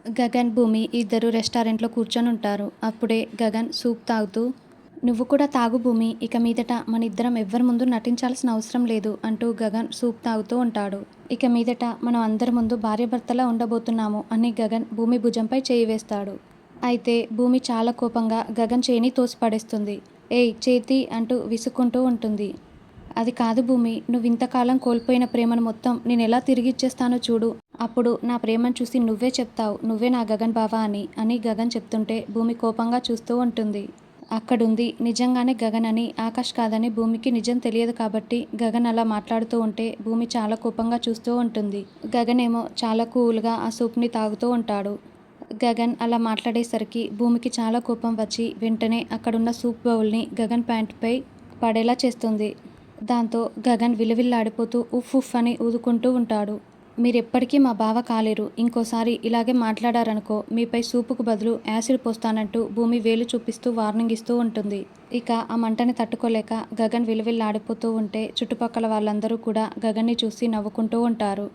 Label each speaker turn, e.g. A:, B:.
A: గగన్, భూమి ఇద్దరు రెస్టారెంట్లో కూర్చొనుంటారు. అప్పుడే గగన్ సూప్ తాగుతూ "నువ్వు కూడా తాగు భూమి. ఇక మీదట మనిద్దరం ఎవ్వరి ముందు నటించాల్సిన అవసరం లేదు" అంటూ గగన్ సూప్ తాగుతూ ఉంటాడు. "ఇక మీదట మనం అందరి ముందు భార్యాభర్తలా ఉండబోతున్నాము" అని గగన్ భూమి భుజంపై చేయి వేస్తాడు. అయితే భూమి చాలా కోపంగా గగన్ చేయిని తోసిపడేస్తుంది. "ఏయ్ చేతి" అంటూ విసుక్కుంటూ ఉంటుంది. "అది కాదు భూమి, నువ్వింతకాలం కోల్పోయిన ప్రేమను మొత్తం నేనెలా తిరిగిచ్చేస్తానో చూడు. అప్పుడు నా ప్రేమను చూసి నువ్వే చెప్తావు నువ్వే నా గగన్ బావ అని గగన్ చెప్తుంటే భూమి కోపంగా చూస్తూ ఉంటుంది. అక్కడుంది నిజంగానే గగన్ అని, ఆకాష్ కాదని భూమికి నిజం తెలియదు కాబట్టి గగన్ అలా మాట్లాడుతూ ఉంటే భూమి చాలా కోపంగా చూస్తూ ఉంటుంది. గగన్ ఏమో చాలా కూల్గా ఆ సూప్ని తాగుతూ ఉంటాడు. గగన్ అలా మాట్లాడేసరికి భూమికి చాలా కోపం వచ్చి వెంటనే అక్కడున్న సూప్ బౌల్ని గగన్ ప్యాంటుపై పడేలా చేస్తుంది. దాంతో గగన్ విలవిల్లాడిపోతూ ఉఫ్ ఉఫ్ అని ఊదుకుంటూ ఉంటాడు. "మీరెప్పటికీ మా బావ కాలేరు. ఇంకోసారి ఇలాగే మాట్లాడారనుకో మీపై సూపుకు బదులు యాసిడ్ పోస్తానంటూ భూమి వేలు చూపిస్తూ వార్నింగ్ ఇస్తూ ఉంటుంది. ఇక ఆ మంటని తట్టుకోలేక గగన్ విలవిల్లాడిపోతూ ఉంటే చుట్టుపక్కల వాళ్ళందరూ కూడా గగన్ని చూసి నవ్వుకుంటూ ఉంటారు.